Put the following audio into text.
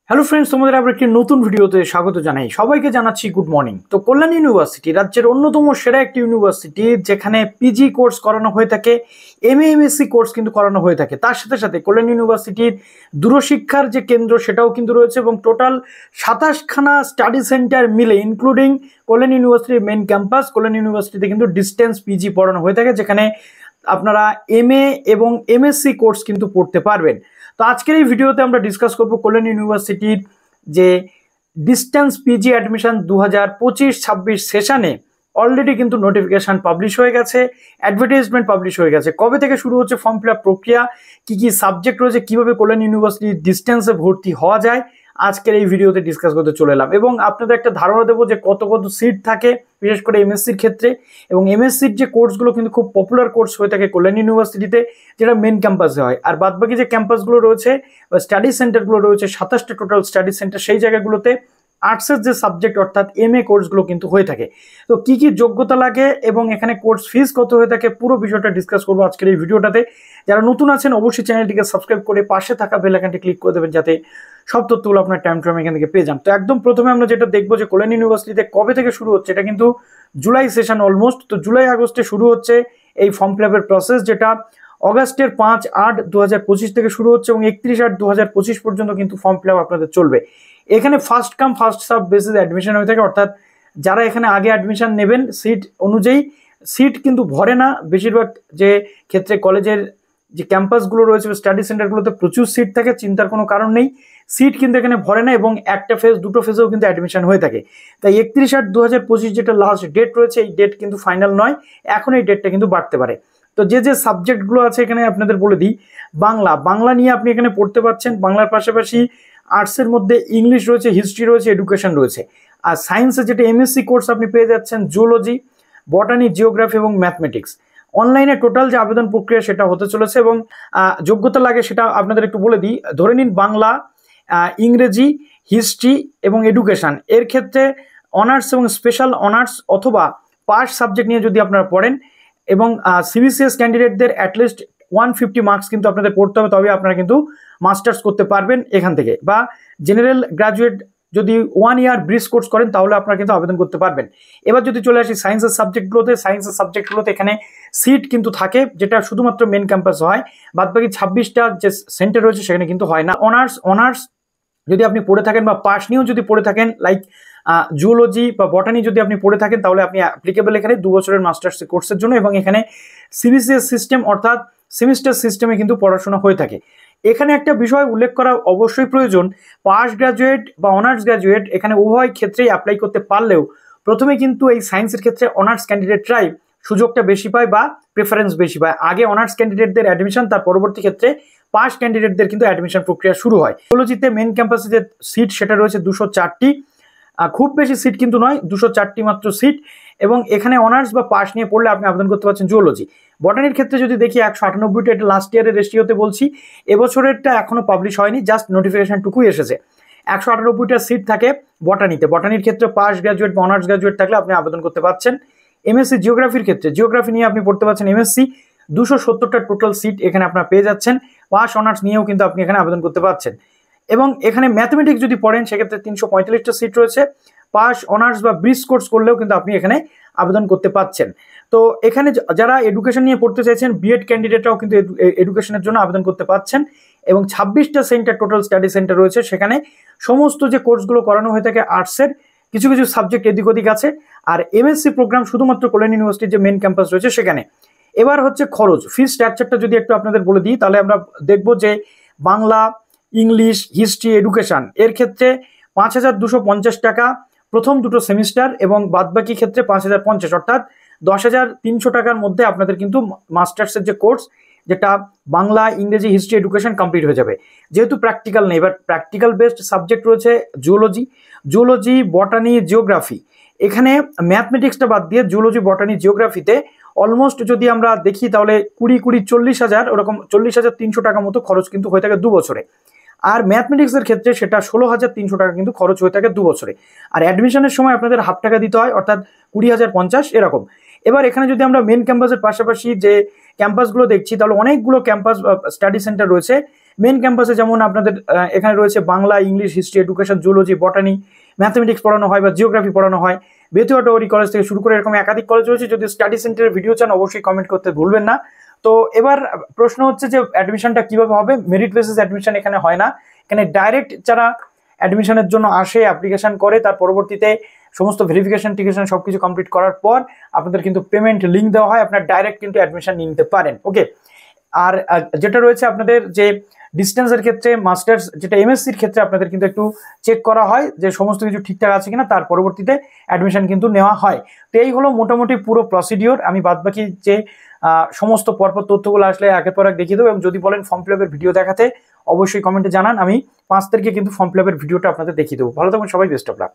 Hello friends, তোমাদের আবার একটি নতুন ভিডিওতে স্বাগত জানাই। সবাইকে জানাচ্ছি গুড মর্নিং। তো কল্যাণ ইউনিভার্সিটি রাজ্যের অন্যতম সেরা একটি ইউনিভার্সিটি, যেখানে পিজি কোর্স করানো হয়ে থাকে, এমএ এমএসসি কোর্স কিন্তু করানো হয়ে থাকে। তার সাথে সাথে কল্যাণ ইউনিভার্সিটির দূরশিক্ষার যে কেন্দ্র সেটাও কিন্তু রয়েছে, এবং টোটাল 27খানা স্টাডি সেন্টার মিলে ইনক্লুডিং কল্যাণ ইউনিভার্সিটির মেন ক্যাম্পাস, কল্যাণ ইউনিভার্সিটিতে কিন্তু ডিস্টেন্স পিজি পড়ানো হয়ে থাকে, যেখানে আপনারা এমএ এবং এমএসসি কোর্স কিন্তু পড়তে পারবেন। তো আজকের এই ভিডিওতে আমরা ডিসকাস করব কল্যাণ ইউনিভার্সিটির যে ডিস্টেন্স পিজি অ্যাডমিশন 2025-26 সেশনে অলরেডি কিন্তু নোটিফিকেশন পাবলিশ হয়ে গেছে, অ্যাডভার্টাইজমেন্ট পাবলিশ হয়ে গেছে। কবে থেকে শুরু হচ্ছে ফর্ম ফিল আপ প্রক্রিয়া, কি কি সাবজেক্ট রয়েছে, কিভাবে কল্যাণ ইউনিভার্সিটি ডিস্টেন্সে ভর্তি হওয়া যায়, আজকের এই ভিডিওতে ডিসকাস করতে চলে এলাম। এবং আপনাদের একটা ধারণা দেবো যে কত কত সিট থাকে, বিশেষ করে এমএসসির ক্ষেত্রে। এবং এমএসসির যে কোর্সগুলো কিন্তু খুব পপুলার কোর্স হয়ে থাকে কল্যাণ ইউনিভার্সিটিতে, যেটা মেন ক্যাম্পাসে হয়। আর বাদবাকি যে ক্যাম্পাসগুলো রয়েছে বা স্টাডি সেন্টারগুলো রয়েছে, 27টা টোটাল স্টাডি সেন্টার, সেই জায়গাগুলোতে আর্টসের যে সাবজেক্ট অর্থাৎ এমএ কোর্সগুলো কিন্তু হয়ে থাকে। তো কি কি যোগ্যতা লাগে এবং এখানে কোর্স ফিস কত হয়ে থাকে, পুরো বিষয়টা ডিসকাস করবো আজকের এই ভিডিওটাতে। যারা নতুন আছেন অবশ্যই চ্যানেলটিকে সাবস্ক্রাইব করে পাশে থাকা বেল আইকনটি ক্লিক করে দেবেন, যাতে সব তথ্যগুলো আপনার টাইম টু টাইম এখান থেকে পেয়ে যান। তো একদম প্রথমে আমরা যেটা দেখবো যে কল্যাণ ইউনিভার্সিটিতে কবে থেকে শুরু হচ্ছে, এটা কিন্তু জুলাই সেশন অলমোস্ট। তো জুলাই আগস্টে শুরু হচ্ছে এই ফর্ম ফিল আপের প্রসেস, যেটা অগাস্টের 5-8-2025 থেকে শুরু হচ্ছে এবং 31-8-2025 পর্যন্ত কিন্তু ফর্ম ফিল আপ আপনাদের চলবে। এখানে first come first serve basis admission হয়ে থাকে, অর্থাৎ যারা এখানে আগে অ্যাডমিশন নেবেন সিট অনুযায়ী সিট কিন্তু ভরে না। বেশিরভাগ যে ক্ষেত্রে কলেজের যে ক্যাম্পাসগুলো রয়েছে স্টাডি সেন্টারগুলোতে প্রচুর সিট থাকে, চিন্তার কোনো কারণ নেই। সিট কিন্তু এখানে ভরে না এবং একটা ফেজ দুটো ফেজেও কিন্তু অ্যাডমিশন হয়ে থাকে। তাই 31-8-2025 যেটা লাস্ট ডেট রয়েছে, এই ডেট কিন্তু ফাইনাল নয়, এখন এই ডেটটা কিন্তু বাড়তে পারে। তো যে যে সাবজেক্টগুলো আছে এখানে আপনাদের বলে দিই। বাংলা নিয়ে আপনি এখানে পড়তে পারছেন। বাংলার পাশাপাশি আর্টসের মধ্যে ইংলিশ রয়েছে, হিস্ট্রি রয়েছে, এডুকেশন রয়েছে। আর সায়েন্সে যেটা এমএসসি কোর্স আপনি পেয়ে যাচ্ছেন জুলজি, বটানি, জিওগ্রাফি এবং ম্যাথমেটিক্স। অনলাইনে টোটাল যে আবেদন প্রক্রিয়া সেটা হতে চলেছে, এবং যোগ্যতা লাগে সেটা আপনাদের একটু বলে দিই। ধরে নিন বাংলা, ইংরেজি, হিস্ট্রি এবং এডুকেশন, এর ক্ষেত্রে অনার্স এবং স্পেশাল অনার্স অথবা পাস সাবজেক্ট নিয়ে যদি আপনারা পড়েন, এবং সিবিসিএস ক্যান্ডিডেটদের অ্যাটলিস্ট 150 মার্কস কিন্তু আপনাদের পড়তে হবে, তবে আপনারা কিন্তু মাস্টার্স করতে পারবেন এখান থেকে। বা জেনারেল গ্রাজুয়েট যদি 1 ইয়ার ব্রিজ কোর্স করেন তাহলে আপনারা কিন্তু আবেদন করতে পারবেন। এবার যদি চলে আসি সায়েন্সের সাবজেক্টগুলোতে এখানে সিট কিন্তু থাকে, যেটা শুধুমাত্র মেন ক্যাম্পাস হয়। বাদবাকি 26টা যে সেন্টার রয়েছে সেখানে কিন্তু হয় না। অনার্স যদি আপনি পড়ে থাকেন বা পাস নিয়েও যদি পড়ে থাকেন, লাইক জুলজি বা বটানি যদি আপনি পড়ে থাকেন, তাহলে আপনি অ্যাপ্লিকেবল এখানে 2 বছরের মাস্টার্স কোর্সের জন্য। এবং এখানে সিবিসিএস সিস্টেম অর্থাৎ সেমিস্টার সিস্টেমে কিন্তু পড়াশোনা হয়ে থাকে। এখানে একটা বিষয় উল্লেখ করা অবশ্যই প্রয়োজন, পাস গ্রাজুয়েট বা অনার্স গ্রাজুয়েট এখানে উভয় ক্ষেত্রেই অ্যাপ্লাই করতে পারলেও প্রথমে কিন্তু এই সায়েন্সের ক্ষেত্রে অনার্স ক্যান্ডিডেটরাই সুযোগটা বেশি পায় বা প্রেফারেন্স বেশি পায়। আগে অনার্স ক্যান্ডিডেটদের অ্যাডমিশন, তার পরবর্তী ক্ষেত্রে পাস ক্যান্ডিডেটদের কিন্তু অ্যাডমিশন প্রক্রিয়া শুরু হয়। জুলজিতে মেন ক্যাম্পাসে যে সিট সেটা রয়েছে 204টি, খুব বেশি সিট কিন্তু নয়, 204টি মাত্র সিট। এবং এখানে অনার্স বা পাস নিয়ে পড়লে আপনি আবেদন করতে পারছেন জুলজি। বটানির ক্ষেত্রে যদি দেখি 198টা, এটা লাস্ট ইয়ারের রেশিওতে বলছি, এবছরেরটা এখনো পাবলিশ হয়নি, জাস্ট নোটিফিকেশনটুকুই এসেছে। 198টা সিট থাকে বটানিতে। বটানির ক্ষেত্রে পাস গ্রাজুয়েট বা অনার্স গ্রাজুয়েট থাকলে আপনি আবেদন করতে পারছেন। এমএসসি জিওগ্রাফির ক্ষেত্রে জিওগ্রাফি নিয়ে আপনি পড়তে পারছেন এমএসসি, 270টা টোটাল সিট এখানে আপনারা পেয়ে যাচ্ছেন। পাস অনার্স নিয়েও কিন্তু আপনি এখানে আবেদন করতে পারছেন। এবং এখানে ম্যাথমেটিক্স যদি পড়েন সেক্ষেত্রে 345টা সিট রয়েছে। পাস অনার্স বা ব্রিজ কোর্স করলেও কিন্তু আপনি এখানে আবেদন করতে পারছেন। তো এখানে যারা এডুকেশন নিয়ে পড়তে চাইছেন, বিএড ক্যান্ডিডেটরাও কিন্তু এডুকেশনের জন্য আবেদন করতে পারছেন। এবং 26টা সেন্টার টোটাল স্টাডি সেন্টার রয়েছে, সেখানে সমস্ত যে কোর্সগুলো করানো হয়ে থাকে আর্টসের, কিছু কিছু সাবজেক্ট এদিক ওদিক আছে। আর এমএসসি প্রোগ্রাম শুধুমাত্র কল্যাণ ইউনিভার্সিটির যে মেন ক্যাম্পাস রয়েছে সেখানে। এবার হচ্ছে খরচ, ফিস স্ট্রাকচারটা যদি একটু আপনাদের বলে দিই, তাহলে আমরা দেখবো যে বাংলা, ইংলিশ, হিস্ট্রি, এডুকেশন এর ক্ষেত্রে 5,250 টাকা প্রথম দুটো সেমিস্টার, এবং বাদবাকি ক্ষেত্রে 5,050, অর্থাৎ 10,300 টাকার মধ্যে আপনাদের কিন্তু মাস্টার্সের যে কোর্স, যেটা বাংলা, ইংরেজি, হিস্ট্রি, এডুকেশন কমপ্লিট হয়ে যাবে। যেহেতু প্র্যাকটিক্যাল নেই, এবার প্র্যাকটিক্যাল বেসড সাবজেক্ট রয়েছে জুলজি, বটানি, জিওগ্রাফি। এখানে ম্যাথমেটিক্সটা বাদ দিয়ে জুলজি, বটানি, জিওগ্রাফিতে অলমোস্ট যদি আমরা দেখি তাহলে 20-40,000 ওরকম 40,300 টাকা মতো খরচ কিন্তু হয়ে থাকে 2 বছরে। আর ম্যাথমেটিক্সের ক্ষেত্রে সেটা 16,300 টাকা কিন্তু খরচ হয়ে থাকে 2 বছরে। আর অ্যাডমিশনের সময় আপনাদের হাফ টাকা দিতে হয়, অর্থাৎ 20,050 এরকম। এবার এখানে যদি আমরা মেন ক্যাম্পাসের পাশাপাশি যে ক্যাম্পাসগুলো দেখছি, তাহলে অনেকগুলো ক্যাম্পাস স্টাডি সেন্টার রয়েছে, মেন ক্যাম্পাসে যেমন আপনাদের এখানে রয়েছে Bangla, English, history, education, zoology, বটানি, mathematics পড়ানো হয় বা জিওগ্রাফি পড়ানো হয়। বেতুয়া ডোরি কলেজ থেকে শুরু করে এরকম একাধিক কলেজ রয়েছে। যদি স্টাডি সেন্টারের ভিডিও চান অবশ্যই কমেন্ট করতে ভুলবেন না। তো এবার প্রশ্ন হচ্ছে যে অ্যাডমিশনটা কিভাবে হবে। মেরিট বেসিস অ্যাডমিশন এখানে হয় না, এখানে ডাইরেক্ট যারা অ্যাডমিশনের জন্য আসে, অ্যাপ্লিকেশন করে, তার পরবর্তীতে সমস্ত ভেরিফিকেশন টিকেশন সবকিছু কমপ্লিট করার পর আপনাদের কিন্তু পেমেন্ট লিঙ্ক দেওয়া হয়, আপনার ডাইরেক্ট কিন্তু অ্যাডমিশন নিয়ে নিতে পারেন। ওকে, আর যেটা রয়েছে আপনাদের যে ডিস্টেন্সের ক্ষেত্রে, মাস্টার্স যেটা এমএসসির ক্ষেত্রে আপনাদের কিন্তু একটু চেক করা হয় যে সমস্ত কিছু ঠিকঠাক আছে কিনা, তার পরবর্তীতে অ্যাডমিশন কিন্তু নেওয়া হয়। তো এই হলো মোটামুটি পুরো প্রসিডিওর। আমি বাদবাকি যে সমস্ত পরপর তথ্যগুলো আসলে একের পর এক দেখিয়ে দেবো, এবং যদি বলেন ফর্ম ফিল আপের ভিডিও দেখাতে অবশ্যই কমেন্টে জানান, আমি 5 তারিখে কিন্তু ফর্ম ফিল আপের ভিডিওটা আপনাদের দেখিয়ে দেবো। ভালো থাকুন সবাই, বেস্ট অফ লাক।